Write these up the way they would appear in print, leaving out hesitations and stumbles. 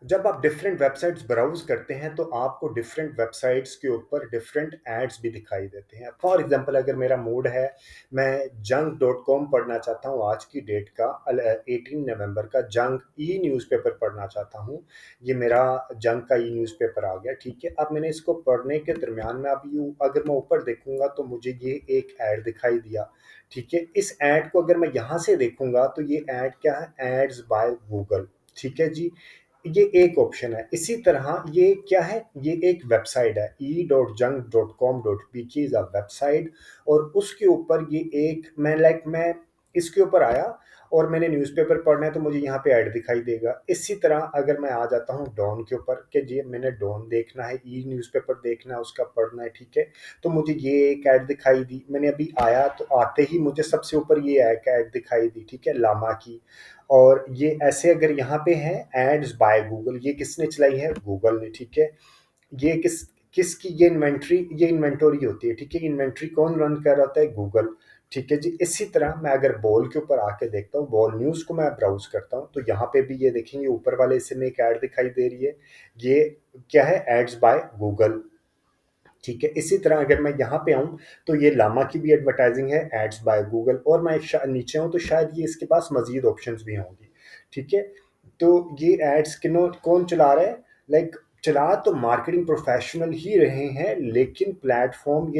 जब आप different websites browse करते हैं, तो आपको डिफरेंट वेबसाइट्स के ऊपर डिफरेंट एड्स भी दिखाई देते हैं। फॉर एग्ज़ाम्पल अगर मेरा मूड है, मैं जंक डॉट कॉम पढ़ना चाहता हूँ आज की डेट का 18 नवंबर का जंक ई-न्यूज़पेपर पढ़ना चाहता हूँ। ये मेरा जंक का ई-न्यूज़पेपर आ गया, ठीक है। अब मैंने इसको पढ़ने के दरमियान में अभी अगर मैं ऊपर देखूँगा तो मुझे ये एक ऐड दिखाई दिया, ठीक है। इस ऐड को अगर मैं यहाँ से देखूँगा तो ये ऐड क्या है? एड्स बाय गूगल, ठीक है जी। ये एक ऑप्शन है। इसी तरह ये क्या है? ये एक वेबसाइट है e.junk.com.pk इज़ अ वेबसाइट और उसके ऊपर ये एक मैं इसके ऊपर आया और मैंने न्यूज़पेपर पढ़ना है तो मुझे यहाँ पे ऐड दिखाई देगा। इसी तरह अगर मैं आ जाता हूँ डॉन के ऊपर कि जी मैंने डॉन देखना है, ई-न्यूज़पेपर देखना है, उसका पढ़ना है, ठीक है। तो मुझे ये एक ऐड दिखाई दी। मैंने अभी आया तो आते ही मुझे सबसे ऊपर ये एक ऐड दिखाई दी, ठीक है, लामा की। और ये ऐसे अगर यहाँ पे है एड्स बाय गूगल, ये किसने चलाई है? गूगल ने, ठीक है। ये किसकी ये इन्वेंटरी होती है, ठीक है। इन्वेंटरी कौन रन कर रहा होता है? गूगल, ठीक है जी। इसी तरह मैं अगर बॉल के ऊपर आके देखता हूँ, बॉल न्यूज़ को मैं ब्राउज करता हूँ, तो यहाँ पे भी ये देखेंगे ऊपर वाले हिस्से में एक ऐड दिखाई दे रही है। ये क्या है? एड्स बाय गूगल, ठीक है। इसी तरह अगर मैं यहाँ पे आऊँ तो ये लामा की भी एडवर्टाइजिंग है, एड्स बाय गूगल। और मैं नीचे आऊँ तो शायद ये इसके पास मजीद ऑप्शंस भी होंगी, ठीक है। तो ये एड्स किनो कौन चला रहा है? लाइक चला तो मार्केटिंग प्रोफेशनल ही रहे हैं, लेकिन प्लेटफॉर्म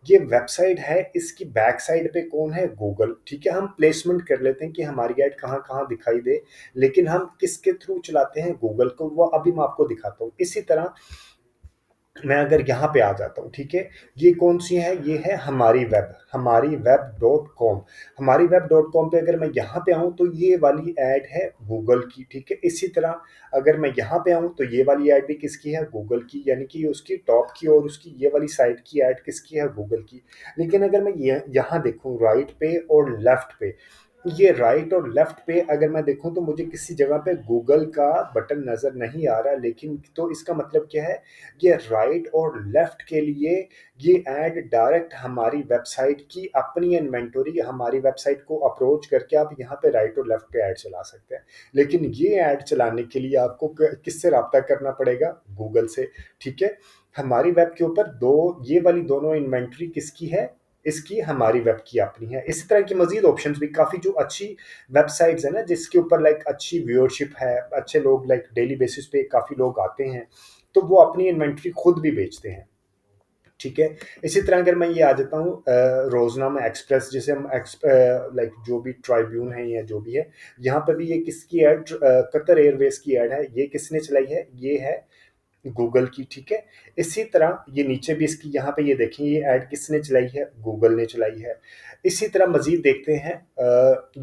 ये वेबसाइट है, इसकी बैक साइड पे कौन है? गूगल, ठीक है। हम प्लेसमेंट कर लेते हैं कि हमारी ऐड कहाँ कहाँ दिखाई दे, लेकिन हम किसके थ्रू चलाते हैं? गूगल को। वो अभी मैं आपको दिखाता हूँ। इसी तरह मैं अगर यहाँ पे आ जाता हूँ, ठीक है। ये कौन सी है? ये है हमारी वेब डॉट कॉम। हमारी वेब डॉट कॉम पे अगर मैं यहाँ पे आऊँ तो ये वाली ऐड है गूगल की, ठीक है। इसी तरह अगर मैं यहाँ पे आऊँ तो ये वाली ऐड भी किसकी है? गूगल की, यानी कि उसकी टॉप की और उसकी ये वाली साइड की ऐड किसकी है? गूगल की। लेकिन अगर मैं यहाँ देखूँ राइट पे और लेफ्ट पे, ये राइट और लेफ्ट पे अगर मैं देखूं तो मुझे किसी जगह पे गूगल का बटन नज़र नहीं आ रहा, लेकिन तो इसका मतलब क्या है? ये राइट और लेफ्ट के लिए ये ऐड डायरेक्ट हमारी वेबसाइट की अपनी इन्वेंटरी, हमारी वेबसाइट को अप्रोच करके आप यहाँ पे राइट और लेफ्ट पे ऐड चला सकते हैं। लेकिन ये ऐड चलाने के लिए आपको किससे रब्ता करना पड़ेगा? गूगल से, ठीक है। हमारी वेब के ऊपर ये वाली दोनों इन्वेंटरी किसकी है? इसकी, हमारी वेब की अपनी है। इसी तरह की मजीद ऑप्शंस भी काफ़ी जो अच्छी वेबसाइट्स है ना, जिसके ऊपर लाइक अच्छी व्यूअरशिप है, अच्छे लोग लाइक डेली बेसिस पे काफ़ी लोग आते हैं, तो वो अपनी इन्वेंट्री खुद भी बेचते हैं, ठीक है। इसी तरह अगर मैं ये आ जाता हूँ रोजनामा एक्सप्रेस, जिसे हम लाइक जो भी ट्राइब्यून है या जो भी है, यहाँ पे भी ये किसकी ऐड? कतर एयरवेज की ऐड है। ये किसने चलाई है? ये है गूगल की, ठीक है। इसी तरह ये नीचे भी इसकी यहाँ पे ये देखें, ये ऐड किसने चलाई है? गूगल ने चलाई है। इसी तरह मजीद देखते हैं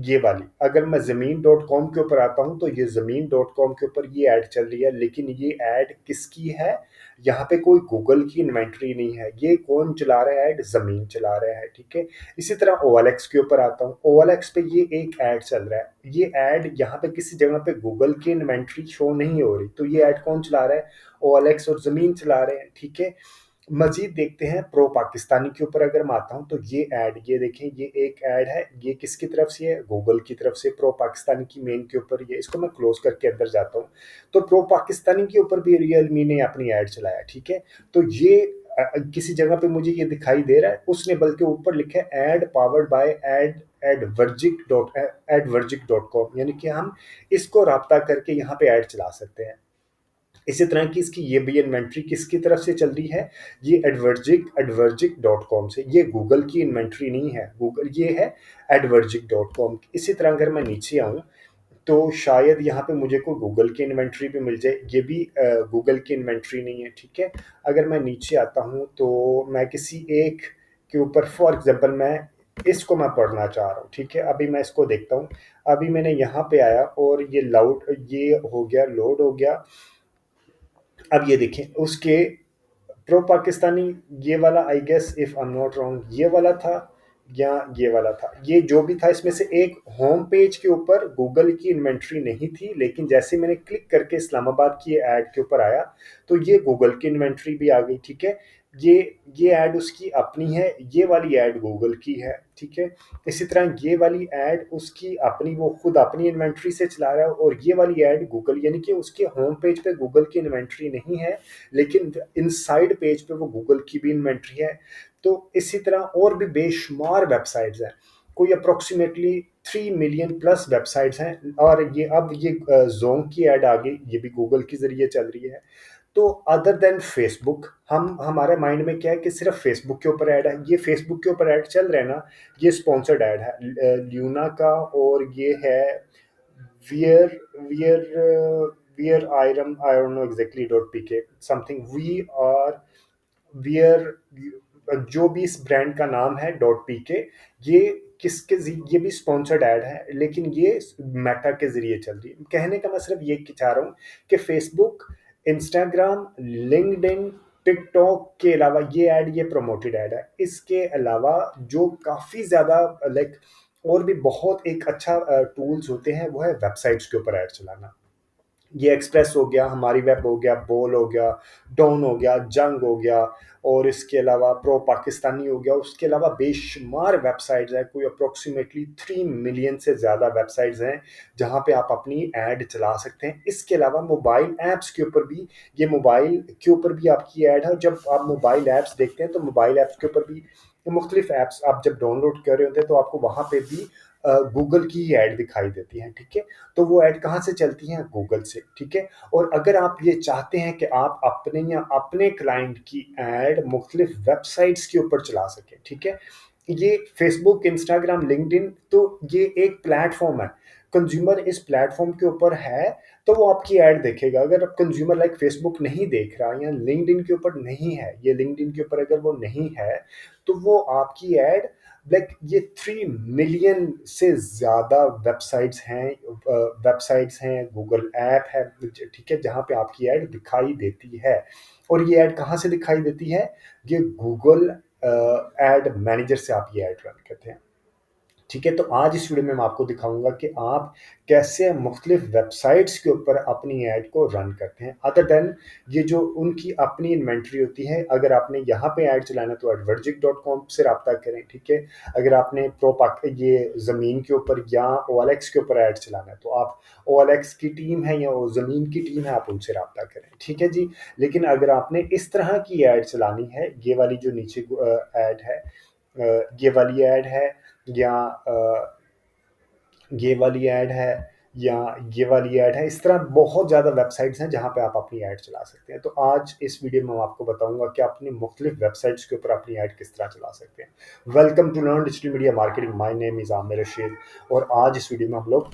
ये वाली। अगर मैं ज़मीन डॉट कॉम के ऊपर आता हूँ तो ये ज़मीन डॉट कॉम के ऊपर ये ऐड चल रही है, लेकिन ये ऐड किसकी है? यहाँ पे कोई गूगल की इन्वेंट्री नहीं है। ये कौन चला रहा है ऐड? ज़मीन चला रहा है, ठीक है। इसी तरह OLX के ऊपर आता हूँ। OLX पे ये एक ऐड चल रहा है। ये ऐड यहाँ पे किसी जगह पे गूगल की इन्वेंट्री शो नहीं हो रही, तो ये ऐड कौन चला रहा है? OLX और ज़मीन चला रहे हैं, ठीक है। मजीद देखते हैं प्रो पाकिस्तानी के ऊपर अगर मैं आता हूँ तो ये ऐड, ये देखें, ये एक ऐड है। ये किसकी तरफ से है? गूगल की तरफ से। प्रो पाकिस्तानी की मेन के ऊपर ये, इसको मैं क्लोज करके अंदर जाता हूँ। तो प्रो पाकिस्तानी के ऊपर भी रियलमी ने अपनी ऐड चलाया, ठीक है। तो ये किसी जगह पे मुझे ये दिखाई दे रहा है, उसने बल्कि ऊपर लिखा है ad powered by Advergic dot com, यानी कि हम इसको राब्ता करके यहाँ पे ऐड चला सकते हैं। इसी तरह की इसकी ये भी इन्वेंट्री किसकी तरफ से चल रही है? ये एडवर्जिक डॉट कॉम से। ये गूगल की इन्वेंट्री नहीं है, गूगल ये है एडवर्जिक डॉट कॉम। इसी तरह अगर मैं नीचे आऊँ तो शायद यहाँ पे मुझे कोई गूगल की इन्वेंट्री भी मिल जाए। ये भी गूगल की इन्वेंट्री नहीं है, ठीक है। अगर मैं नीचे आता हूँ तो मैं किसी एक के ऊपर, फॉर एग्जांपल मैं इसको मैं पढ़ना चाह रहा हूँ, ठीक है। अभी मैं इसको देखता हूँ। अभी मैंने यहाँ पे आया और ये हो गया, लोड हो गया। अब ये देखें उसके प्रो पाकिस्तानी, ये वाला I guess if I am not wrong ये वाला था या ये वाला था। ये जो भी था इसमें से एक होम पेज के ऊपर गूगल की इन्वेंट्री नहीं थी, लेकिन जैसे मैंने क्लिक करके इस्लामाबाद की ऐड के ऊपर आया तो ये गूगल की इन्वेंट्री भी आ गई, ठीक है। ये ये ऐड उसकी अपनी है, ये वाली ऐड गूगल की है, ठीक है। इसी तरह ये वाली ऐड उसकी अपनी, वो खुद अपनी इन्वेंट्री से चला रहा है, और ये वाली ऐड गूगल, यानी कि उसके होम पेज पे गूगल की इन्वेंट्री नहीं है, लेकिन इनसाइड पेज पे वो गूगल की भी इन्वेंट्री है। तो इसी तरह और भी बेशुमार वेबसाइट्स हैं, कोई अप्रोक्सीमेटली 3 मिलियन प्लस वेबसाइट्स हैं। और ये अब ये जोंग की ऐड आ गई, ये भी गूगल के जरिए चल रही है। तो अदर देन फेसबुक, हम हमारे माइंड में क्या है कि सिर्फ फेसबुक के ऊपर ऐड है, ये फेसबुक के ऊपर ऐड चल रहे हैं ना, ये स्पॉन्सर्ड ऐड है ल्यूना का, और ये है wear wear wear iron, I don't know exactly dot P के समथिंग, वी आर वियर, जो भी इस ब्रांड का नाम है डॉट पी के, ये किसके ये भी स्पॉन्सर्ड ऐड है, लेकिन ये मेटा के जरिए चल रही है। कहने का मैं सिर्फ ये चाह रहा हूँ कि फेसबुक, इंस्टाग्राम, लिंक्डइन, टिकटॉक के अलावा ये ऐड, ये प्रमोटेड ऐड है। इसके अलावा जो काफ़ी ज़्यादा लाइक और भी बहुत एक अच्छा टूल्स होते हैं, वो है वेबसाइट्स के ऊपर ऐड चलाना। ये एक्सप्रेस हो गया, हमारी वेब हो गया, बोल हो गया, डॉन हो गया, जंग हो गया, और इसके अलावा प्रो पाकिस्तानी हो गया। उसके अलावा बेशुमार वेबसाइट्स हैं, कोई अप्रोक्सीमेटली 3 मिलियन से ज़्यादा वेबसाइट्स हैं जहाँ पे आप अपनी ऐड चला सकते हैं। इसके अलावा मोबाइल ऐप्स के ऊपर भी, ये मोबाइल के ऊपर भी आपकी ऐड है। जब आप मोबाइल ऐप्स देखते हैं तो मोबाइल ऐप्स के ऊपर भी मुख्तलिफ ऐप्स आप जब डाउनलोड कर रहे होते हैं तो आपको वहाँ पे भी गूगल की ही ऐड दिखाई देती है, ठीक है। तो वो ऐड कहाँ से चलती हैं? गूगल से, ठीक है। और अगर आप ये चाहते हैं कि आप अपने या अपने क्लाइंट की ऐड मुख्तलिफ वेबसाइट्स के ऊपर चला सकें, ठीक है, ये फेसबुक, इंस्टाग्राम, लिंक्डइन, तो ये एक प्लेटफॉर्म है। कंज्यूमर इस प्लेटफॉर्म के ऊपर है तो वो आपकी ऐड देखेगा। अगर आप कंज्यूमर लाइक फेसबुक नहीं देख रहा या लिंक्डइन के ऊपर नहीं है, ये लिंक्डइन के ऊपर अगर वो नहीं है, तो वो आपकी ऐड लाइक, ये 3 मिलियन से ज़्यादा वेबसाइट्स हैं, गूगल ऐप है, ठीक है, जहाँ पे आपकी ऐड दिखाई देती है। और ये ऐड कहाँ से दिखाई देती है? ये गूगल एड मैनेजर से आप ये ऐड रन करते हैं, ठीक है। तो आज इस वीडियो में मैं आपको दिखाऊंगा कि आप कैसे मुख्तलिफ वेबसाइट्स के ऊपर अपनी ऐड को रन करते हैं, अदर देन ये जो उनकी अपनी इन्वेंट्री होती है। अगर आपने यहाँ पे ऐड चलाना है तो adverjik.com से रब्ता करें, ठीक है। अगर आपने ये ज़मीन के ऊपर या OLX के ऊपर ऐड चलाना है तो आप OLX की टीम है या ज़मीन की टीम है, आप उनसे रब्ता करें, ठीक है जी। लेकिन अगर आपने इस तरह की ऐड चलानी है, ये वाली जो नीचे ऐड है, ये वाली ऐड है, या ये वाली ऐड है, या ये वाली ऐड है, इस तरह बहुत ज़्यादा वेबसाइट्स हैं जहाँ पे आप अपनी ऐड चला सकते हैं। तो आज इस वीडियो में मैं आपको बताऊंगा कि अपनी मुख्तलिफ वेबसाइट्स के ऊपर अपनी ऐड किस तरह चला सकते हैं। Welcome to learn digital media marketing, my name is Aamir Rashid, और आज इस वीडियो में हम लोग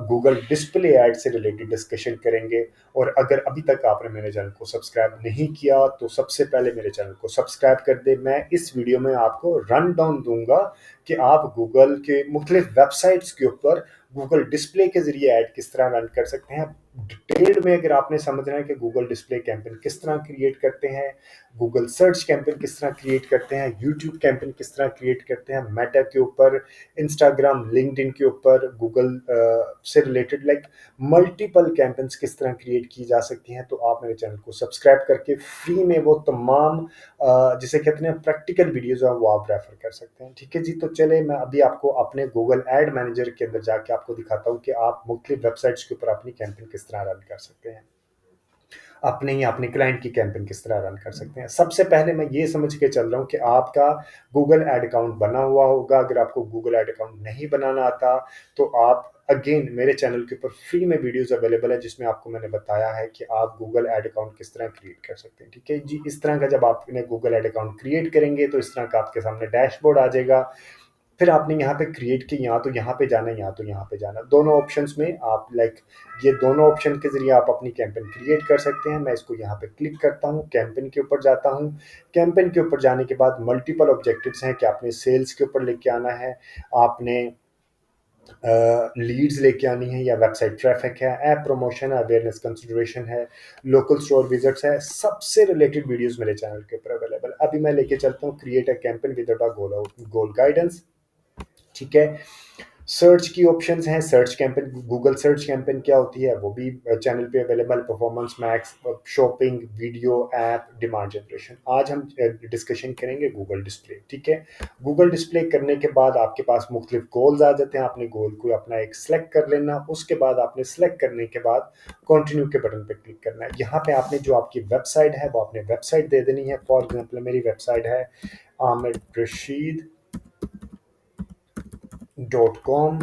गूगल डिस्प्ले ऐड से रिलेटेड डिस्कशन करेंगे। और अगर अभी तक आपने मेरे चैनल को सब्सक्राइब नहीं किया तो सबसे पहले मेरे चैनल को सब्सक्राइब कर दे। मैं इस वीडियो में आपको रन डाउन दूंगा कि आप गूगल के मुख्तलिफ वेबसाइट्स के ऊपर गूगल डिस्प्ले के जरिए ऐड किस तरह रन कर सकते हैं। डिटेल्ड में अगर आपने समझना है कि गूगल डिस्प्ले कैंपेन किस तरह क्रिएट करते हैं, गूगल सर्च कैंपेन किस तरह क्रिएट करते हैं, यूट्यूब कैंपेन किस तरह क्रिएट करते हैं, मेटा के ऊपर, इंस्टाग्राम, लिंक्डइन के ऊपर, गूगल से रिलेटेड लाइक मल्टीपल कैंपेन्स किस तरह क्रिएट की जा सकती हैं, तो आप मेरे चैनल को सब्सक्राइब करके फ्री में वो तमाम जिसे कहते हैं प्रैक्टिकल वीडियोज़ हैं वो आप रेफर कर सकते हैं, ठीक है जी। तो चले मैं अभी आपको अपने गूगल एड मैनेजर के अंदर जाके आपको दिखाता हूँ कि आप मुख्तलिफ वेबसाइट्स के ऊपर अपनी कैंपेन किस तरह रन कर सकते हैं, अपने या अपने क्लाइंट की कैंपेन किस तरह रन कर सकते हैं। सबसे पहले मैं ये समझ के चल रहा हूँ कि आपका गूगल एड अकाउंट बना हुआ होगा। अगर आपको गूगल एड अकाउंट नहीं बनाना आता तो आप अगेन मेरे चैनल के ऊपर फ्री में वीडियोस अवेलेबल है जिसमें आपको मैंने बताया है कि आप गूगल एड अकाउंट किस तरह क्रिएट कर सकते हैं, ठीक है जी। इस तरह का जब आपने गूगल एड अकाउंट क्रिएट करेंगे तो इस तरह का आपके सामने डैशबोर्ड आ जाएगा। फिर आपने यहाँ पे क्रिएट की, यहाँ तो यहाँ पे जाना है, यहाँ तो यहाँ पे जाना, दोनों ऑप्शंस में आप लाइक ये दोनों ऑप्शन के जरिए आप अपनी कैंपेन क्रिएट कर सकते हैं। मैं इसको यहाँ पे क्लिक करता हूँ, कैंपेन के ऊपर जाता हूँ। कैंपेन के ऊपर जाने के बाद मल्टीपल ऑब्जेक्टिव्स हैं कि आपने सेल्स के ऊपर लेके आना है, आपने लीड्स लेके आनी है, या वेबसाइट ट्रैफिक है, ऐप प्रमोशन है, अवेयरनेस कंसिडरेशन है, लोकल स्टोर विजिट्स है। सबसे रिलेटेड वीडियोस मेरे चैनल के ऊपर अवेलेबल। अभी मैं लेके चलता हूँ create a campaign without a goal guidance, ठीक है। सर्च की ऑप्शंस हैं, search campaign, Google search campaign क्या होती है वो भी चैनल पे available, performance max, shopping, video, app, demand generation. आज हम डिस्कशन करेंगे गूगल डिस्प्ले, ठीक है। गूगल डिस्प्ले करने के बाद आपके पास मुख्तलिफ गोल्स आ जाते हैं, आपने गोल को अपना एक सेलेक्ट कर लेना, उसके बाद आपने सेलेक्ट करने के बाद कंटिन्यू के बटन पर क्लिक करना है। यहाँ पे आपने जो आपकी वेबसाइट है वो आपने वेबसाइट दे देनी है। फॉर एग्जाम्पल मेरी वेबसाइट है ahmedrashid.com,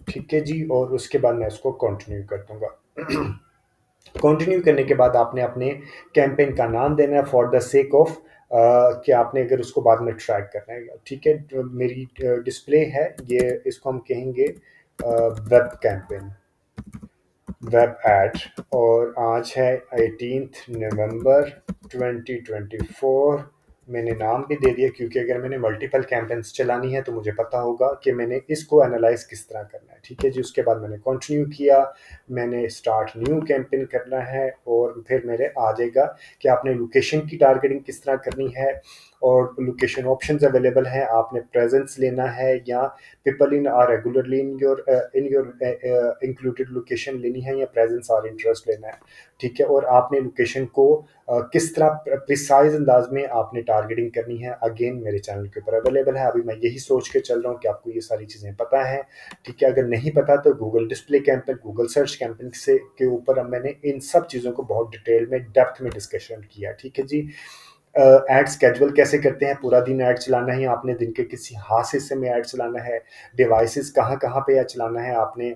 ठीक है जी, और उसके बाद मैं इसको कंटिन्यू कर दूंगा। कंटिन्यू करने के बाद आपने अपने कैंपेन का नाम देना है फॉर द सेक ऑफ कि आपने अगर उसको बाद में ट्रैक करना है, ठीक है। तो मेरी डिस्प्ले है ये, इसको हम कहेंगे वेब कैंपेन, वेब एड, और आज है 18 नवंबर 2024। मैंने नाम भी दे दिया क्योंकि अगर मैंने मल्टीपल कैंपेन्स चलानी है तो मुझे पता होगा कि मैंने इसको एनालाइज किस तरह करना है, ठीक है जी। उसके बाद मैंने कंटिन्यू किया, मैंने स्टार्ट न्यू कैंपेन करना है, और फिर मेरे आ जाएगा कि आपने लोकेशन की टारगेटिंग किस तरह करनी है, और लोकेशन ऑप्शंस अवेलेबल हैं। आपने प्रेजेंस लेना है या people in are regularly in your included location लेनी है, या प्रेजेंस और इंटरेस्ट लेना है, ठीक है। और आपने लोकेशन को किस तरह प्रिसाइज अंदाज में आपने टारगेटिंग करनी है, अगेन मेरे चैनल के ऊपर अवेलेबल है। अभी मैं यही सोच के चल रहा हूँ कि आपको ये सारी चीज़ें पता है, ठीक है। अगर नहीं पता तो Google display campaign, Google search campaign से के ऊपर अब मैंने इन सब चीज़ों को बहुत डिटेल में, डेप्थ में डिस्कशन किया, ठीक है जी। ऐड स्केड्यूल कैसे करते हैं, पूरा दिन ऐड चलाना है, आपने दिन के किसी खास हिस्से में ऐड चलाना है, डिवाइसेस कहाँ कहाँ पे ऐड चलाना है आपने,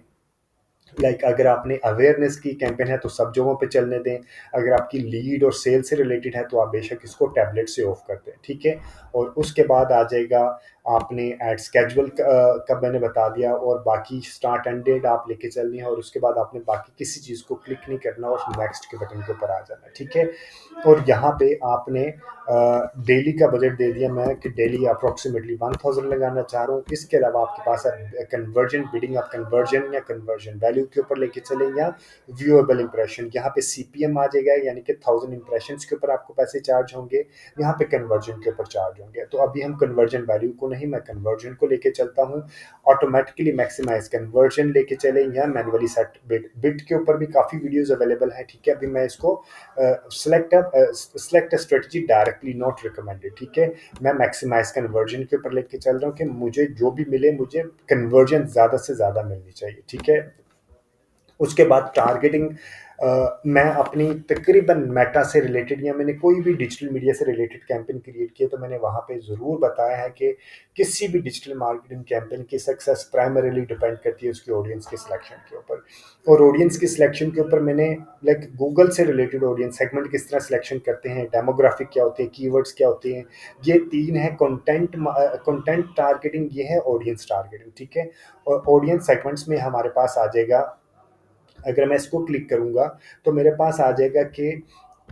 अगर आपने अवेयरनेस की कैंपेन है तो सब जगहों पे चलने दें। अगर आपकी लीड और सेल से रिलेटेड है तो आप बेशक इसको टैबलेट से ऑफ कर दें, ठीक है। और उसके बाद आ जाएगा आपने ऐड स्केड्यूल का मैंने बता दिया, और बाकी स्टार्ट एंड डेट आप लेके चलनी है, और उसके बाद आपने बाकी किसी चीज़ को क्लिक नहीं करना और नेक्स्ट के बटन के ऊपर आ जाना है, ठीक है। और यहाँ पे आपने डेली का बजट दे दिया मैं कि डेली अप्रॉक्सीमेटली 1000 लगाना चाह रहा हूँ। इसके अलावा आपके पास कन्वर्जन बिडिंग, आप कन्वर्जन या कन्वर्जन वैल्यू के ऊपर लेके चलें, या व्यूएबल इंप्रेशन, यहाँ पे सीपीएम आ जाएगा, यानी कि 1000 इंप्रेशन के ऊपर आपको पैसे चार्ज होंगे, यहाँ पे कन्वर्जन के ऊपर चार्ज होंगे। तो अभी हम कन्वर्जन वैल्यू को नहीं, मैं कन्वर्जन को लेके चलता हूँ। ऑटोमेटिकली मैक्सिमाइज कन्वर्जन लेके चले, या मैनुअली सेट बिड, बिड के ऊपर भी काफ़ी वीडियोज़ अवेलेबल हैं, ठीक है। अभी मैं इसको select strategy directly not recommended, ठीक है। मैं मैक्सिमाइज कन्वर्जन के ऊपर लेके चल रहा हूँ कि मुझे जो भी मिले, मुझे कन्वर्जन ज़्यादा से ज़्यादा मिलनी चाहिए, ठीक है। उसके बाद टारगेटिंग, मैं अपनी तकरीबन मेटा से रिलेटेड या मैंने कोई भी डिजिटल मीडिया से रिलेटेड कैंपेन क्रिएट किया तो मैंने वहाँ पे ज़रूर बताया है कि किसी भी डिजिटल मार्केटिंग कैंपेन की सक्सेस प्राइमरीली डिपेंड करती है उसकी ऑडियंस के सिलेक्शन के ऊपर। और ऑडियंस की सिलेक्शन के ऊपर मैंने गूगल से रिलेटेड ऑडियंस सेगमेंट किस तरह सिलेक्शन करते हैं, डेमोग्राफिक क्या होते हैं, कीवर्ड्स क्या होते हैं, ये तीन है। कंटेंट टारगेटिंग ये है, ऑडियंस टारगेटिंग, ठीक है। और ऑडियंस सेगमेंट्स में हमारे पास आ जाएगा, अगर मैं इसको क्लिक करूंगा तो मेरे पास आ जाएगा कि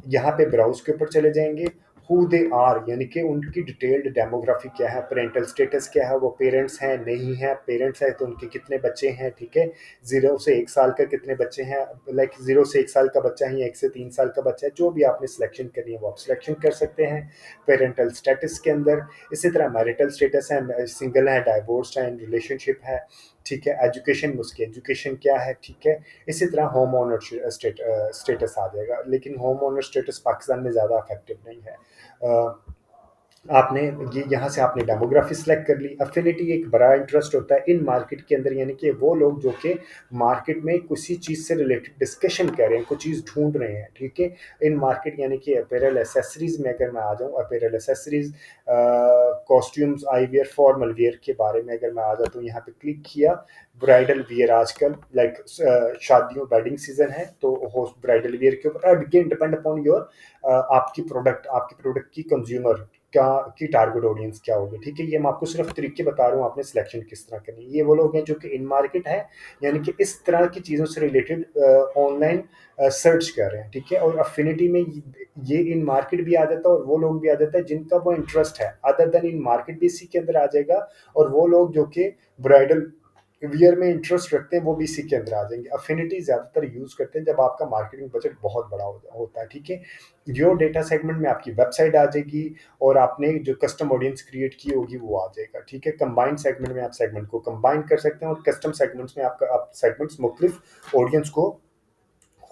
यहाँ पे ब्राउज के ऊपर चले जाएंगे, हु दे आर, यानी कि उनकी डिटेल्ड डेमोग्राफी क्या है, पेरेंटल स्टेटस क्या है, वो पेरेंट्स हैं नहीं है, पेरेंट्स हैं तो उनके कितने बच्चे हैं, ठीक है। 0 से 1 साल का कितने बच्चे हैं, 0 से 1 साल का बच्चा है या 1 से 3 साल का बच्चा है, जो भी आपने सिलेक्शन करनी है वो आप सिलेक्शन कर सकते हैं पेरेंटल स्टेटस के अंदर। इसी तरह मैरिटल स्टेटस है, सिंगल है, डाइवोर्स है, रिलेशनशिप है, ठीक है। एजुकेशन, उसकी एजुकेशन क्या है, ठीक है। इसी तरह होम ओनर स्टेटस आ जाएगा, लेकिन होम ओनर स्टेटस पाकिस्तान में ज़्यादा इफेक्टिव नहीं है। आपने ये यहाँ से आपने डेमोग्राफी सेलेक्ट कर ली। अफिनिटी एक बड़ा इंटरेस्ट होता है इन मार्केट के अंदर, यानी कि वो लोग जो कि मार्केट में किसी चीज़ से रिलेटेड डिस्कशन कर रहे हैं, कुछ चीज़ ढूंढ रहे हैं, ठीक है। इन मार्केट यानी कि अपैरल एसेसरीज में अगर मैं आ जाऊँ, apparel accessories, costumes, I wear, formal wear के बारे में अगर मैं आ जाता हूँ, यहाँ पे क्लिक किया, ब्राइडल वियर आजकल शादियों वेडिंग सीजन है तो होस्ट ब्राइडल वियर के ऊपर अगेन डिपेंड अपॉन योर आपकी प्रोडक्ट की कंज्यूमर क्या की टारगेट ऑडियंस क्या होगी, ठीक है। ये मैं आपको सिर्फ तरीके बता रहा हूँ आपने सिलेक्शन किस तरह करनी है। ये वो लोग हैं जो कि इन मार्केट है, यानी कि इस तरह की चीज़ों से रिलेटेड ऑनलाइन सर्च कर रहे हैं, ठीक है। और अफिनिटी में ये इन मार्केट भी आ जाता है और वो लोग भी आ जाता है जिनका वो इंटरेस्ट है, अदर देन इन मार्केट भी इसी के अंदर आ जाएगा। और वो लोग जो कि ब्राइडल वियर में इंटरेस्ट रखते हैं वो भी इसी के अंदर आ जाएंगे। अफिनिटी ज़्यादातर यूज़ करते हैं जब आपका मार्केटिंग बजट बहुत बड़ा होता है, ठीक है। योर डेटा सेगमेंट में आपकी वेबसाइट आ जाएगी और आपने जो कस्टम ऑडियंस क्रिएट की होगी वो आ जाएगा, ठीक है। कंबाइंड सेगमेंट में आप सेगमेंट को कंबाइन कर सकते हैं और कस्टम सेगमेंट्स में आपका आप सेगमेंट्स मुख्तलिफ ऑडियंस को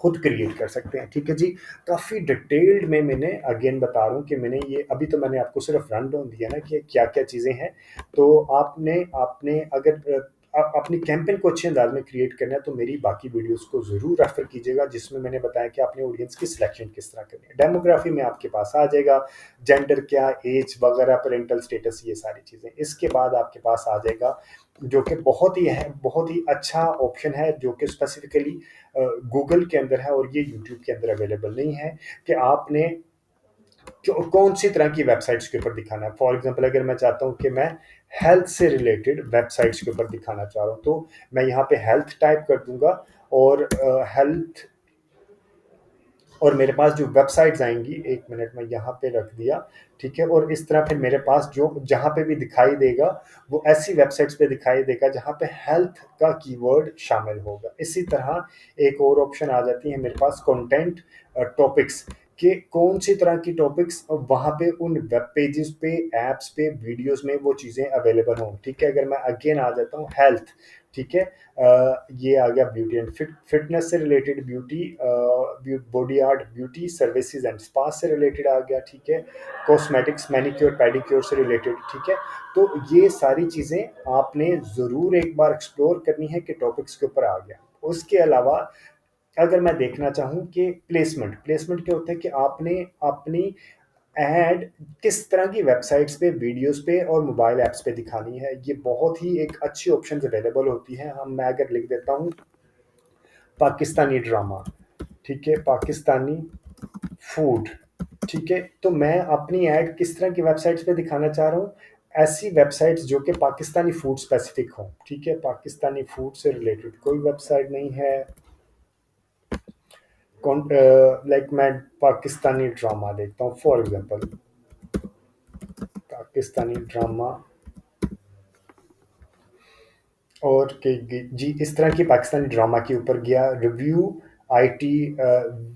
खुद क्रिएट कर सकते हैं, ठीक है जी। काफ़ी डिटेल्ड में मैंने अगेन बता रहा हूँ कि मैंने ये अभी तो मैंने आपको सिर्फ रन डाउन दिया ना कि क्या क्या चीज़ें हैं। तो आपने आपने अगर अपनी कैंपेन को अच्छे अंदाज में क्रिएट करना है तो मेरी बाकी वीडियोस को ज़रूर रेफर कीजिएगा जिसमें मैंने बताया कि आपने ऑडियंस की सिलेक्शन किस तरह करनी है। डेमोग्राफी में आपके पास आ जाएगा जेंडर क्या, एज वगैरह, पेरेंटल स्टेटस, ये सारी चीज़ें। इसके बाद आपके पास आ जाएगा जो कि बहुत ही है, बहुत ही अच्छा ऑप्शन है जो कि स्पेसिफिकली गूगल के अंदर है और ये यूट्यूब के अंदर अवेलेबल नहीं है, कि आपने कौन सी तरह की वेबसाइट्स के ऊपर दिखाना है। फॉर एग्जांपल अगर मैं चाहता हूं कि मैं हेल्थ से रिलेटेड वेबसाइट्स के ऊपर दिखाना चाह रहा हूं तो मैं यहाँ पे हेल्थ टाइप कर दूंगा और हेल्थ, और मेरे पास जो वेबसाइट्स आएंगी, एक मिनट में यहाँ पे रख दिया, ठीक है। और इस तरह फिर मेरे पास जो जहाँ पे भी दिखाई देगा वो ऐसी वेबसाइट्स पे दिखाई देगा जहाँ पे हेल्थ का कीवर्ड शामिल होगा। इसी तरह एक और ऑप्शन आ जाती है मेरे पास कंटेंट टॉपिक्स, कि कौन सी तरह की टॉपिक्स वहाँ पे उन वेब पेजेस पे, एप्स पे, वीडियोस में वो चीज़ें अवेलेबल हों, ठीक है। अगर मैं अगेन आ जाता हूँ हेल्थ, ठीक है। ये आ गया ब्यूटी एंड फिटनेस से related, beauty, body art, beauty services and spa से रिलेटेड आ गया, ठीक है। कॉस्मेटिक्स, मैनिक्योर पेडिक्योर से रिलेटेड, ठीक है। तो ये सारी चीज़ें आपने ज़रूर एक बार एक्सप्लोर करनी है कि टॉपिक्स के ऊपर आ गया। उसके अलावा अगर मैं देखना चाहूँ कि प्लेसमेंट, प्लेसमेंट क्या होता है कि आपने अपनी ऐड किस तरह की वेबसाइट्स पे, वीडियोस पे और मोबाइल ऐप्स पे दिखानी है, ये बहुत ही एक अच्छी ऑप्शन अवेलेबल होती है। हम मैं अगर लिख देता हूँ पाकिस्तानी ड्रामा, ठीक है, पाकिस्तानी फूड, ठीक है। तो मैं अपनी ऐड किस तरह की वेबसाइट्स पे दिखाना चाह रहा हूँ, ऐसी वेबसाइट्स जो कि पाकिस्तानी फूड स्पेसिफिक हो, ठीक है। पाकिस्तानी फूड से रिलेटेड कोई वेबसाइट नहीं है, लाइक मैं पाकिस्तानी ड्रामा देखता हूँ फॉर एग्जांपल, पाकिस्तानी ड्रामा और जी इस तरह की पाकिस्तानी ड्रामा के ऊपर गया, रिव्यू, आईटी,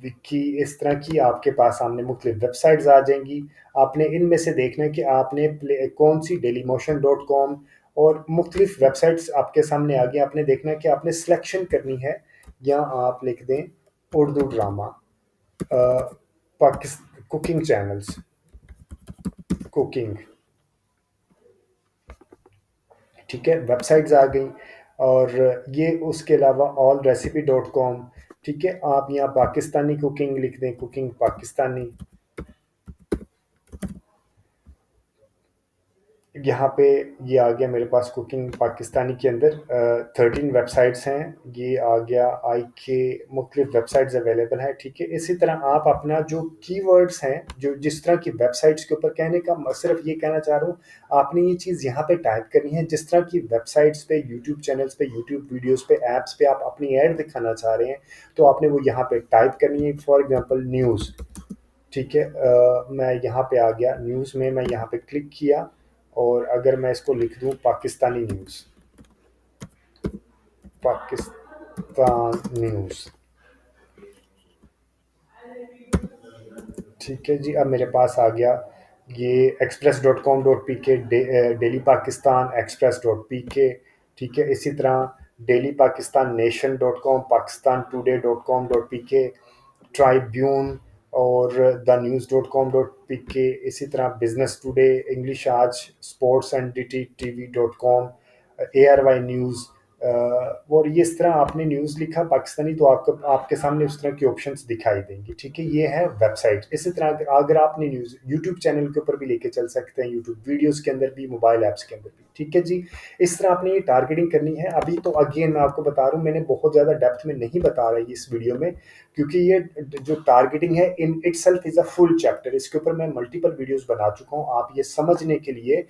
विकी, इस तरह की आपके पास सामने मुख्तलिफ वेबसाइट्स आ जाएंगी। आपने इनमें से देखना है कि आपने कौन सी डेली मोशन डॉट कॉम और मुख्तलिफ वेबसाइट्स आपके सामने आ गई। आपने देखना है कि आपने सिलेक्शन करनी है, या आप लिख दें Urdu drama, Pakistan cooking channels, cooking, ठीक है, वेबसाइट्स आ गई। और ये उसके अलावा ऑल रेसिपी डॉट कॉम, ठीक है। आप यहाँ पाकिस्तानी कुकिंग लिख दें, कुकिंग पाकिस्तानी, यहाँ पे ये आ गया मेरे पास कुकिंग पाकिस्तानी के अंदर 13 वेबसाइट्स हैं, ये आ गया आई के, मुख्तलिफ वेबसाइट्स अवेलेबल हैं, ठीक है। इसी तरह आप अपना जो कीवर्ड्स हैं, जो जिस तरह की वेबसाइट्स के ऊपर, कहने का सिर्फ ये कहना चाह रहा हूँ, आपने ये चीज़ यहाँ पे टाइप करनी है जिस तरह की वेबसाइट्स पे, यूट्यूब चैनल्स पे, यूट्यूब वीडियोज़ पे, ऐप्स पे आप अपनी ऐड दिखाना चाह रहे हैं तो आपने वो यहाँ पे टाइप करनी है। फॉर एग्जाम्पल न्यूज़, ठीक है। मैं यहाँ पे आ गया न्यूज़ में, मैं यहाँ पे क्लिक किया और अगर मैं इसको लिख दूँ पाकिस्तानी न्यूज़, पाकिस्तान न्यूज़, ठीक है जी। अब मेरे पास आ गया ये express.com.pk, डेली पाकिस्तान express.pk, ठीक है। इसी तरह daily Pakistan nation.com, Pakistan today.com.pk, Tribune और the news dot com dot P K, इसी तरह बिजनेस टुडे, इंग्लिश आज, sports and D T T V dot com, A R Y news. और ये इस तरह आपने न्यूज़ लिखा पाकिस्तानी तो आपको आपके सामने उस तरह की ऑप्शंस दिखाई देंगी, ठीक है। ये है वेबसाइट। इसी तरह अगर आपने न्यूज़ यूट्यूब चैनल के ऊपर भी लेके चल सकते हैं, यूट्यूब वीडियोस के अंदर भी, मोबाइल ऐप्स के अंदर भी, ठीक है जी। इस तरह आपने ये टारगेटिंग करनी है। अभी तो अगेन मैं आपको बता रहा हूँ, मैंने बहुत ज़्यादा डेप्थ में नहीं बता रहा इस वीडियो में, क्योंकि ये जो टारगेटिंग है in itself is a full chapter. इसके ऊपर मैं मल्टीपल वीडियोस बना चुका हूँ। आप ये समझने के लिए,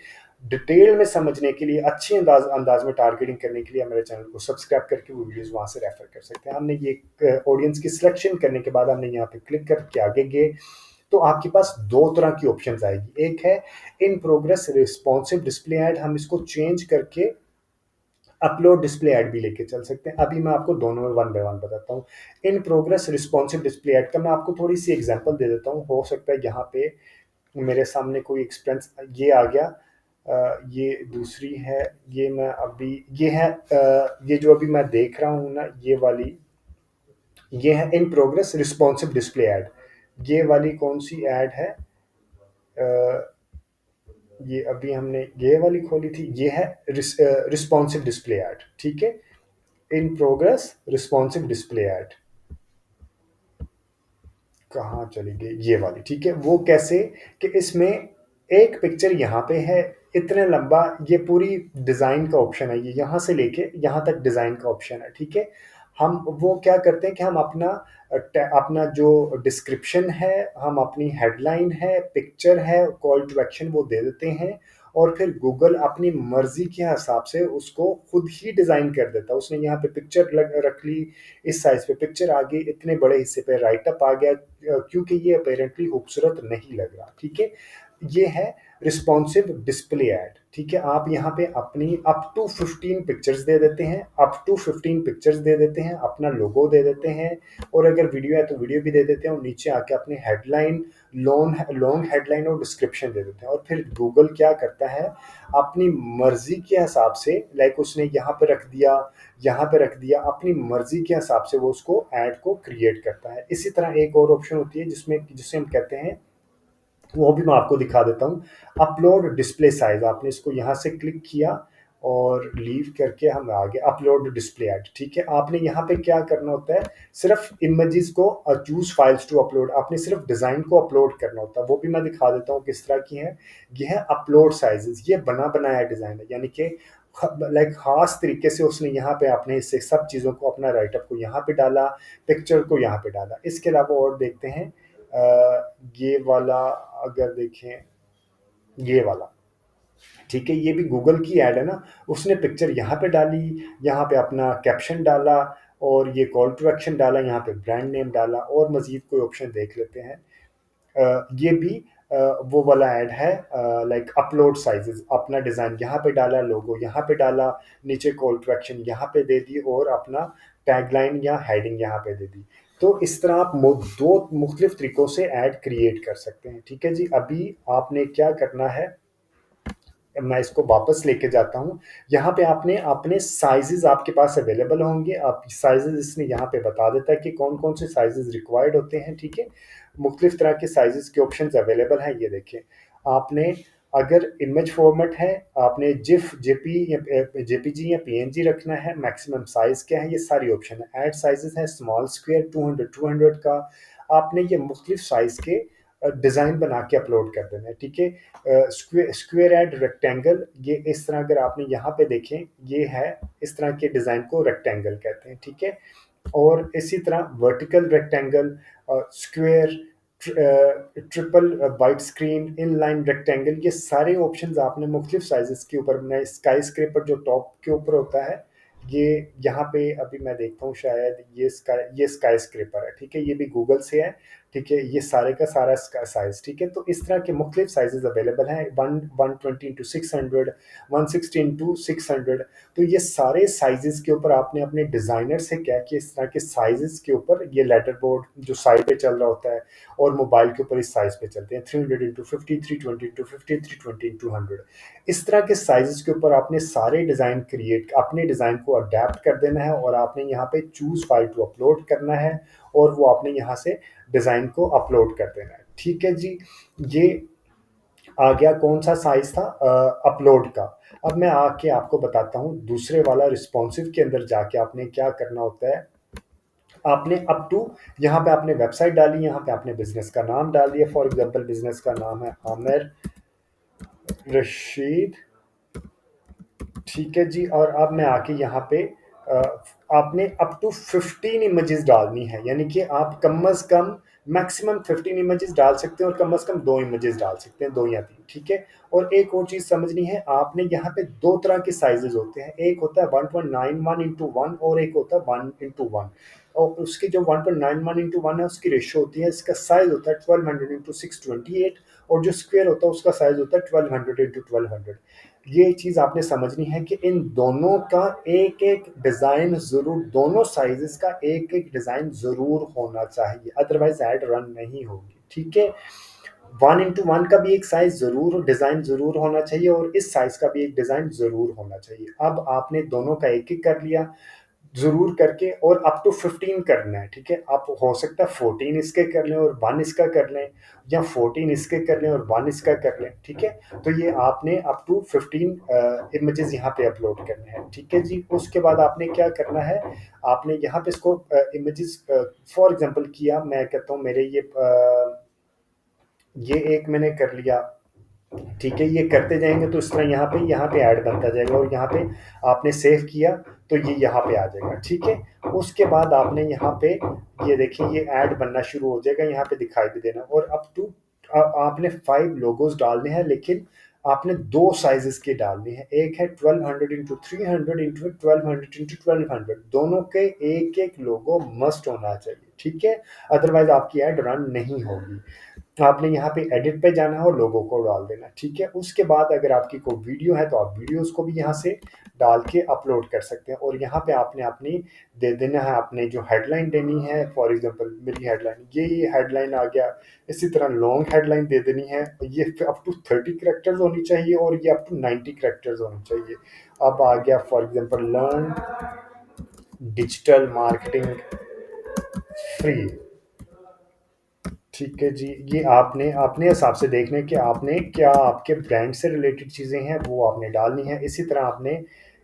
डिटेल में समझने के लिए, अच्छी अंदाज में टारगेटिंग करने के लिए मेरे चैनल को सब्सक्राइब करके वो वीडियोस वहाँ से रेफर कर सकते हैं। हमने ये ऑडियंस की सिलेक्शन करने के बाद हमने यहाँ पे क्लिक करके आगे गए तो आपके पास दो तरह की ऑप्शंस आएगी। एक है in progress responsive display ad, हम इसको चेंज करके अपलोड डिस्प्ले ऐड भी लेके चल सकते हैं। अभी मैं आपको दोनों में वन बाय वन बताता हूँ। In progress responsive display ad का मैं आपको थोड़ी सी एग्जांपल दे देता हूँ, हो सकता है यहाँ पे मेरे सामने कोई एक्सपेंस ये आ गया। ये दूसरी है, ये मैं अभी ये है ये जो अभी मैं देख रहा हूँ ना, ये वाली, ये है in progress responsive display ad. ये वाली कौन सी ऐड है? अ, ये अभी हमने ये वाली खोली थी, ये है रिस्पॉन्सिव डिस्प्ले ऐड, ठीक है। In progress responsive display ad कहाँ चली गई? ये वाली, ठीक है। वो कैसे कि इसमें एक पिक्चर यहाँ पे है, इतने लंबा, ये पूरी डिज़ाइन का ऑप्शन है, ये यहाँ से लेके यहाँ तक डिज़ाइन का ऑप्शन है, ठीक है। हम वो क्या करते हैं कि हम अपना अपना जो डिस्क्रिप्शन है, हम अपनी हेडलाइन है, पिक्चर है, कॉल टू एक्शन वो दे देते हैं, और फिर गूगल अपनी मर्जी के हिसाब से उसको खुद ही डिज़ाइन कर देता है। उसने यहाँ पे पिक्चर रख ली, इस साइज पे पिक्चर आ गई, इतने बड़े हिस्से पे राइट अप आ गया, क्योंकि ये अपेरेंटली खूबसूरत नहीं लग रहा, ठीक है। ये है रिस्पॉन्सिव डिस्प्ले ऐड, ठीक है। आप यहाँ पे अपनी अप टू 15 पिक्चर्स दे देते हैं, अप टू 15 पिक्चर्स दे देते हैं, अपना लोगो दे देते हैं, और अगर वीडियो है तो वीडियो भी दे देते हैं, और नीचे आके अपनी हेडलाइन, लॉन्ग हेडलाइन और डिस्क्रिप्शन दे देते हैं। और फिर गूगल क्या करता है, अपनी मर्जी के हिसाब से, लाइक उसने यहाँ पे रख दिया, यहाँ पे रख दिया, अपनी मर्जी के हिसाब से वो उसको ऐड को क्रिएट करता है। इसी तरह एक और ऑप्शन होती है जिसमें, जिसे हम कहते हैं, वो भी मैं आपको दिखा देता हूँ, अपलोड डिस्प्ले साइज। आपने इसको यहाँ से क्लिक किया और लीव करके हम आ गए अपलोड डिस्प्ले ऐड, ठीक है। आपने यहाँ पे क्या करना होता है, सिर्फ इमेजेस को चूज फाइल्स टू अपलोड, आपने सिर्फ डिज़ाइन को अपलोड करना होता है। वो भी मैं दिखा देता हूँ किस तरह की है। ये है अपलोड साइजेस, ये बना बनाया डिज़ाइन है, यानी कि लाइक खास तरीके से उसने यहाँ पे अपने इससे सब चीज़ों को, अपना राइटअप को यहाँ पे डाला, पिक्चर को यहाँ पे डाला। इसके अलावा और देखते हैं, ये वाला अगर देखें, ये वाला, ठीक है, ये भी गूगल की ऐड है ना। उसने पिक्चर यहाँ पे डाली, यहाँ पे अपना कैप्शन डाला, और ये कॉल टू एक्शन डाला, यहाँ पे ब्रांड नेम डाला, और मजीद कोई ऑप्शन देख लेते हैं। ये भी वो वाला ऐड है, लाइक अपलोड साइजेस, अपना डिज़ाइन यहाँ पे डाला, लोगो यहाँ पे डाला, नीचे कॉल टू एक्शन यहाँ पे दे दी, और अपना टैगलाइन या हेडिंग यहाँ पे दे दी। तो इस तरह आप दो मुख्तलिफ तरीक़ों से ऐड क्रिएट कर सकते हैं, ठीक है जी। अभी आपने क्या करना है, मैं इसको वापस लेके जाता हूँ। यहाँ पे आपने अपने साइजेस आपके पास अवेलेबल होंगे, आप साइजेस इसने यहाँ पे बता देता है कि कौन कौन से साइजेस रिक्वायर्ड होते हैं, ठीक है। मुख्तलिफ तरह के साइजेस के ऑप्शंस अवेलेबल हैं, ये देखिए। आपने अगर इमेज फॉर्मेट है, आपने जिफ, जेपीजी या पीएनजी रखना है, मैक्सिमम साइज क्या है, ये सारी ऑप्शन है। ऐड साइजेस है, स्मॉल स्क्वायर 200 का, आपने ये मुख्तलिफ साइज के डिज़ाइन बना के अपलोड कर देना है, ठीक है। स्क्वेयर एंड रेक्टेंगल, ये इस तरह, अगर आपने यहाँ पे देखें, ये है, इस तरह के डिज़ाइन को रेक्टेंगल कहते हैं, ठीक है। और इसी तरह vertical rectangle, square, triple white screen, in line rectangle, ये सारे ऑप्शंस आपने मुख्तलिफ साइजेस के ऊपर, मैं स्काई स्क्रेपर जो टॉप के ऊपर होता है, ये यहाँ पे अभी मैं देखता हूँ, शायद ये स्काई स्क्रेपर है, ठीक है, ये भी गूगल से है, ठीक है। ये सारे का सारा साइज, ठीक है। तो इस तरह के मुख्तलिफ साइजेस अवेलेबल हैं, 120x600, 116x600। तो ये सारे साइजेस के ऊपर आपने अपने डिज़ाइनर से क्या कि इस तरह के साइजेस के ऊपर, ये लेटर बोर्ड जो साइड पे चल रहा होता है, और मोबाइल के ऊपर इस साइज पे चलते हैं, 300x50, 320x50, 320x200। इस तरह के साइजेस के ऊपर आपने सारे डिज़ाइन क्रिएट, अपने डिज़ाइन को अडेप्ट कर देना है, और आपने यहाँ पे चूज़ फाइल टू अपलोड करना है, और वो आपने यहाँ से डिज़ाइन को अपलोड कर देना है, ठीक है जी। ये आ गया कौन सा साइज था, अपलोड का। अब मैं आके आपको बताता हूँ दूसरे वाला रिस्पॉन्सिव के अंदर जाके आपने क्या करना होता है। आपने अप टू, यहाँ पे आपने वेबसाइट डाली, यहाँ पे आपने बिजनेस का नाम डाल दिया, फॉर एग्जांपल बिजनेस का नाम है आमिर रशीद, ठीक है जी। और अब मैं आके यहाँ पे आपने अप टू 15 इमेजेस डालनी है, यानी कि आप कम अज कम मैक्सिमम 15 इमेजेस डाल सकते हैं, और कम अज कम 2 इमेजेस डाल सकते हैं, 2 या 3, ठीक है। और एक और चीज़ समझनी है, आपने यहाँ पे दो तरह के साइजेस होते हैं, एक होता है 1.91x1, और एक होता है 1:1, और उसके जो 1.91x1 है उसकी रेशो होती है, इसका साइज होता है 1200x628, और जो स्क्वायर होता है उसका साइज होता है 1200x1200। ये चीज़ आपने समझनी है कि इन दोनों का एक-एक डिज़ाइन ज़रूर, दोनों साइज़ेस का एक-एक डिज़ाइन ज़रूर होना चाहिए, अदरवाइज़ ऐड रन नहीं होगी, ठीक है? 1:1 का भी एक साइज़ ज़रूर, डिज़ाइन ज़रूर होना चाहिए और इस साइज़ का भी एक डिज़ाइन ज़रूर होना चाहिए। अब आपने दोनों का एक-एक कर लिया, ज़रूर करके, और अप टू 15 करना है, ठीक है? आप हो सकता है 14 इसके कर लें और 1 इसका कर लें, या 14 इसके कर लें और 1 इसका कर लें, ठीक है? तो ये आपने अप टू 15 इमेजेस यहाँ पे अपलोड करने हैं, ठीक है जी? उसके बाद आपने क्या करना है, आपने यहाँ पे इसको इमेजेस, फॉर एग्जांपल किया, मैं कहता हूँ मेरे ये एक मैंने कर लिया, ठीक है? ये करते जाएंगे तो इस तरह यहाँ पे ऐड बनता जाएगा, और यहाँ पे आपने सेव किया तो ये यहाँ पे आ जाएगा, ठीक है? उसके बाद आपने यहाँ पे, ये देखिए, ये ऐड बनना शुरू हो जाएगा, यहाँ पे दिखाई भी देना, और अप टू आपने 5 लोगोज डालने हैं, लेकिन आपने दो साइजेस के डालने हैं। एक है 1200 इंटू 300 इंटू 1200 इंटू 1200, दोनों के एक एक लोगो मस्ट होना चाहिए, ठीक है? अदरवाइज आपकी ऐड रन नहीं होगी। आपने यहाँ पे एडिट पे जाना है और लोगों को डाल देना, ठीक है? उसके बाद अगर आपकी कोई वीडियो है तो आप वीडियोस को भी यहाँ से डाल के अपलोड कर सकते हैं, और यहाँ पे आपने अपनी दे देना है, आपने जो हेडलाइन देनी है, फॉर एग्जांपल मेरी हेडलाइन ये हेडलाइन आ गया, इसी तरह लॉन्ग हेडलाइन दे देनी है, ये अप टू 30 करेक्टर्स होनी चाहिए और ये अप टू 90 करेक्टर्स होनी चाहिए। अब आ गया for example learn digital marketing free, ठीक है जी। ये आपने अपने हिसाब से देखने कि आपने क्या आपके ब्रांड से रिलेटेड चीज़ें हैं वो आपने डालनी है। इसी तरह आपने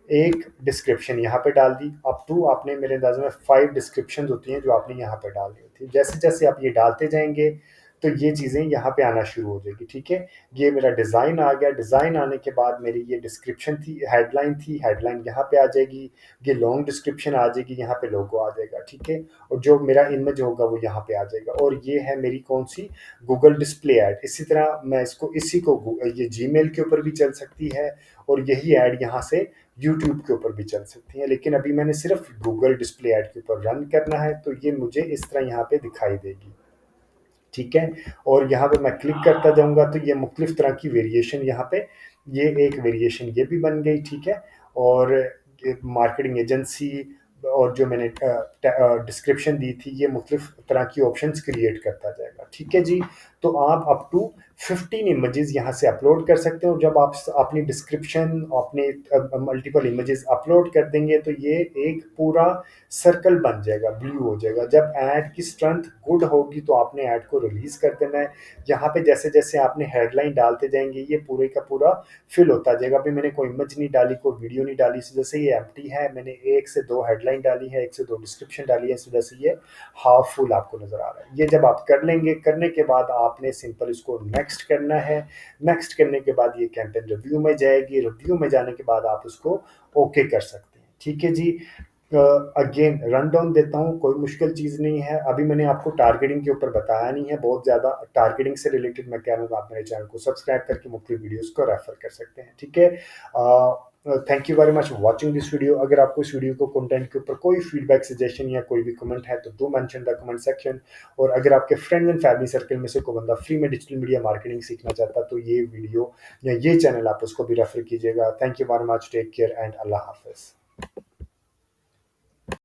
एक डिस्क्रिप्शन यहाँ पे डाल दी, अप टू आपने मेरे अंदाज़े में 5 डिस्क्रिप्शन होती हैं जो आपने यहाँ पे डालनी होती है। जैसे जैसे आप ये डालते जाएंगे तो ये चीज़ें यहाँ पे आना शुरू हो जाएगी, ठीक है? ये मेरा डिज़ाइन आ गया, डिज़ाइन आने के बाद मेरी ये डिस्क्रिप्शन थी, हेडलाइन यहाँ पे आ जाएगी, ये लॉन्ग डिस्क्रिप्शन आ जाएगी, यहाँ पे लोगो आ जाएगा, ठीक है? और जो मेरा इमेज होगा वो यहाँ पे आ जाएगा, और ये है मेरी कौन सी, गूगल डिस्प्ले ऐड। इसी तरह मैं इसको ये जीमेल के ऊपर भी चल सकती है, और यही ऐड यहाँ से यूट्यूब के ऊपर भी चल सकती है, लेकिन अभी मैंने सिर्फ गूगल डिस्प्ले ऐड के ऊपर रन करना है, तो ये मुझे इस तरह यहाँ पे दिखाई देगी, ठीक है? और यहाँ पे मैं क्लिक करता जाऊँगा तो ये मुख्तलिफ तरह की वेरिएशन यहाँ पे, ये एक वेरिएशन ये भी बन गई, ठीक है? और मार्केटिंग एजेंसी और जो मैंने डिस्क्रिप्शन दी थी, ये मुख्तलिफ तरह की ऑप्शंस क्रिएट करता जाएगा, ठीक है जी? तो आप अप टू 15 इमेजेस यहाँ से अपलोड कर सकते हो। जब आप अपनी डिस्क्रिप्शन, अपने मल्टीपल इमेजेस अपलोड कर देंगे तो ये एक पूरा सर्कल बन जाएगा, ब्लू हो जाएगा। जब ऐड की स्ट्रेंथ गुड होगी तो आपने ऐड को रिलीज़ कर देना है। यहाँ पे जैसे जैसे आपने हेडलाइन डालते जाएंगे ये पूरे का पूरा फिल होता जाएगा। अभी मैंने कोई इमेज नहीं डाली, कोई वीडियो नहीं डाली, इस वजह से ये एम्प्टी है। मैंने 1 से 2 हेडलाइन डाली है, 1 से 2 डिस्क्रिप्शन डाली है, इस वजह से ये हाफ फुल आपको नज़र आ रहा है। ये जब आप कर लेंगे, करने के बाद आपने सिंपल इसको नेक्स्ट करना है। नेक्स्ट करने के बाद ये कैंपेन रिव्यू में जाएगी, रिव्यू में जाने के बाद आप उसको ओके कर सकते हैं, ठीक है जी? अगेन रन डाउन देता हूँ, कोई मुश्किल चीज़ नहीं है। अभी मैंने आपको टारगेटिंग के ऊपर बताया नहीं है बहुत ज़्यादा। टारगेटिंग से रिलेटेड मैं कह रहा हूँ, आप मेरे चैनल को सब्सक्राइब करके मुख्तलिफ वीडियोज़ को रेफर कर सकते हैं, ठीक है? Thank you very much for watching this video. अगर आपको इस वीडियो को कंटेंट के ऊपर कोई फीडबैक, सजेशन या कोई भी कमेंट है तो do mention the comment section. और अगर आपके फ्रेंड्स एंड फैमिली सर्कल में से कोई बंदा फ्री में डिजिटल मीडिया मार्केटिंग सीखना चाहता तो ये वीडियो या ये चैनल आप उसको भी रेफर कीजिएगा। Thank you very much, take care and अल्लाह हाफिज़।